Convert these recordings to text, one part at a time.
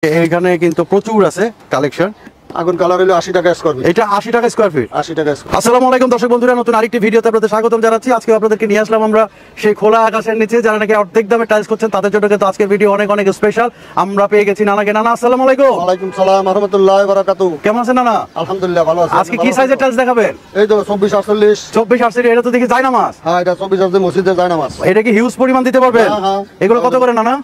এখানে কিন্তু প্রচুর আছে কালেকশন। আগুন কালার হলো 80 টাকা স্কয়ার ফিট। এটা 80 টাকা স্কয়ার ফিট। 80 টাকা স্কয়ার। আসসালামু আলাইকুম দর্শক বন্ধুরা, নতুন আরেকটি ভিডিওতে আপনাদের স্বাগতম জানাচ্ছি। আজকে আপনাদেরকে নিয়ে আসলাম আমরা সেই খোলা আকাশের নিচে, যারা নাকি অর্ধেক দামে টাইলস করছেন তাদের জন্য কিন্তু আজকের ভিডিও অনেক অনেক স্পেশাল। আমরা পেয়ে গেছি নানাকে। নানা আসসালামু আলাইকুম। ওয়ালাইকুম সালাম ওয়া রাহমাতুল্লাহি ওয়া বারাকাতুহু। কেমন আছেন নানা? আলহামদুলিল্লাহ ভালো আছি। আজকে কি সাইজের টাইলস দেখাবেন? এই তো 24 48। 24 80। এটা তো দেখি জায়নামাজ। হ্যাঁ, এটা 24 80 মসজিদে জায়নামাজ। এটা কি হিউজ পরিমাণ দিতে পারবেন? হ্যাঁ, হ্যাঁ। এগুলো কত করে নানা?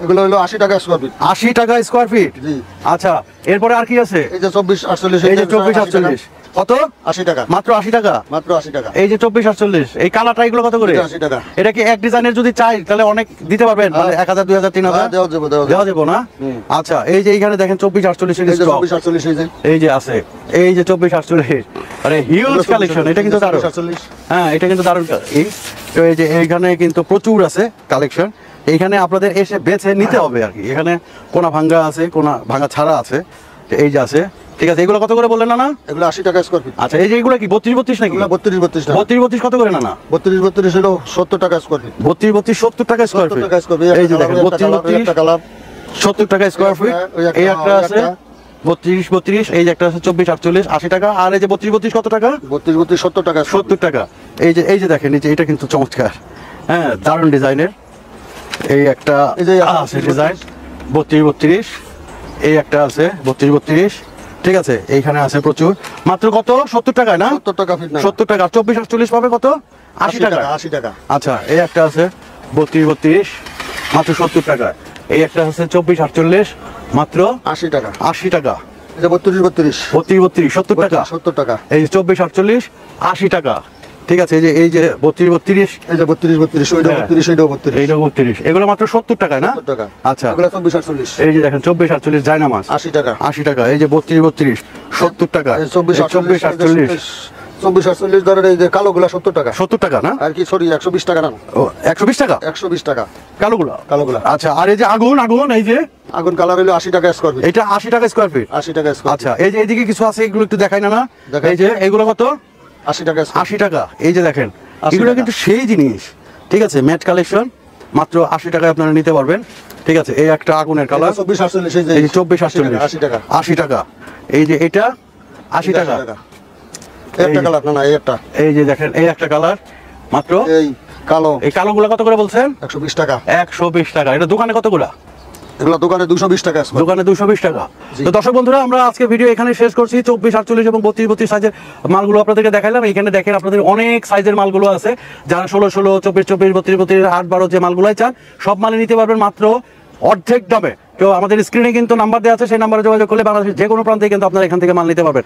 এগুলো হলো 80 টাকা স্কয়ার ফিট। 80 টাকা স্কয়ার ফিট। জি। আচ্ছা, এরপরে আর কি আছে? এই যে 24 48। এই যে 24 48 কত? 80 টাকা। মাত্র 80 টাকা। মাত্র 80 টাকা। এই যে 24 48, এই কালারটা এগুলো কত করে? 80 টাকা। এটা কি এক ডিজাইনের যদি চাই তাহলে অনেক দিতে পারবেন, মানে 1000 2000 3000 দেওয়া যাবে দেওয়া যাবে না? আচ্ছা, এই যে এইখানে দেখেন 24 48 এর এই যে স্টক 24 48 এই যে। এই যে আছে, এই যে 24 48, আরে হিউজ কালেকশন। এটা কিন্তু দারুণ। 48। হ্যাঁ, এটা কিন্তু দারুণ। তো এই যে এইখানে কিন্তু প্রচুর আছে কালেকশন। এইখানে আপনাদের এসে বেছে নিতে হবে আর কি। এখানে কোনা ভাঙ্গা আছে, কোনা ভাঙ্গা ছাড়া আছে। এই যে আছে, ঠিক আছে। এগুলো কত করে বললেন না? এগুলো 80 টাকা স্কয়ার ফিট। আচ্ছা, এই যে এগুলো কি 32 32 নাকি? এগুলো 32 32 টাকা। 32 32 কত করে না? 32 32 হলো 70 টাকা স্কয়ার ফিট। 32 32 70 টাকা স্কয়ার 70 ফিট। টাকা স্কয়ার ফিট। এই যে দেখেন 32 32 কালার 70 টাকা স্কয়ার ফিট। এই একটা আছে 32 32, এই যে একটা আছে 24 48 80 টাকা। আর এই যে 32 32 কত টাকা? 32 32 70 টাকা। 70 টাকা। এই যে দেখেন, এই যে এটা কিন্তু চমৎকার। হ্যাঁ, দারুণ ডিজাইনের। এই একটা এই যে আছে ডিজাইন 32 32। এই একটা আছে 32 32, ঠিক আছে। এইখানে আছে প্রচুর। মাত্র কত? 70 টাকায় না? 70 টাকা ফিট না। 70 টাকা। 24 48 পাবে কত? 80 টাকা। 80 টাকা। আচ্ছা, এই একটা আছে 32 32, মাত্র 70 টাকা। এই একটা আছে 24 48, মাত্র 80 টাকা। 80 টাকা। এই যে 32 32 32 32 70 টাকা। 70 টাকা। এই যে 24 48 80 টাকা, ঠিক আছে। এই যে 32 32, এই যে 32 32 ওইটা 32 ওইটা 32 এইটা 32, এগুলো মাত্র 70 টাকায় না? 70 টাকা। আচ্ছা, এগুলো 24 48 এই যে দেখেন 24 48 জায়নামাজ 80 টাকা। 80 টাকা। এই যে 32 32 70 টাকা। 24 48 24 48 ধরেন এই যে কালোগুলা 70 টাকা। 70 টাকা না? আর কি সরি 120 টাকা না। ও 120 টাকা 120 টাকা কালোগুলা। কালোগুলা। আচ্ছা, আর এই যে আগুন এই যে আগুন কালার হলো 80 টাকা স্কয়ার ফিট। এটা 80 টাকা স্কয়ার ফিট। 80 টাকা স্কয়ার। আচ্ছা, এই যে এইদিকে কিছু আছে, এগুলো একটু দেখাই না? দেখাই। এই যে এগুলো কত? 80 টাকা। 80 টাকা। এই যে দেখেন, 80 এগুলো টাকা। কিন্তু সেই জিনিস, ঠিক আছে। ম্যাট কালেকশন মাত্র 80 টাকায় আপনারা নিতে পারবেন, ঠিক আছে। এই একটা আগুনের কালার 24 48 এই যে। এই যে 24 48 80 টাকা। 80 টাকা। এই যে এটা 80 টাকা। একটা কালার না এই একটা। এই যে দেখেন, এই একটা কালার মাত্র। এই কালো এই কালোগুলা কত করে বলছেন? 120 টাকা। 120 টাকা। এটা দোকানে কতগুলা? এগুলো দোকানে 220 টাকা স্কয়ার। দোকানে 220 টাকা। তো দর্শক বন্ধুরা, আমরা আজকে ভিডিও এখানে শেষ করছি। 24 48 এবং 32 32 সাইজের মালগুলো আপনাদেরকে দেখাইলাম। এখানে দেখেন আপনাদের অনেক সাইজের মালগুলো আছে। যারা 16 16 24 24 32 32 8 12 যে মালগুলাই চান সব মালে নিতে পারবেন মাত্র অর্ধেক দামে। তো আমাদের স্ক্রিনে কিন্তু নাম্বার দেওয়া আছে, সেই নাম্বারে যোগাযোগ করলে বাংলাদেশের যে কোনো প্রান্তে কিন্তু আপনারা এখান থেকে মাল নিতে পারবেন।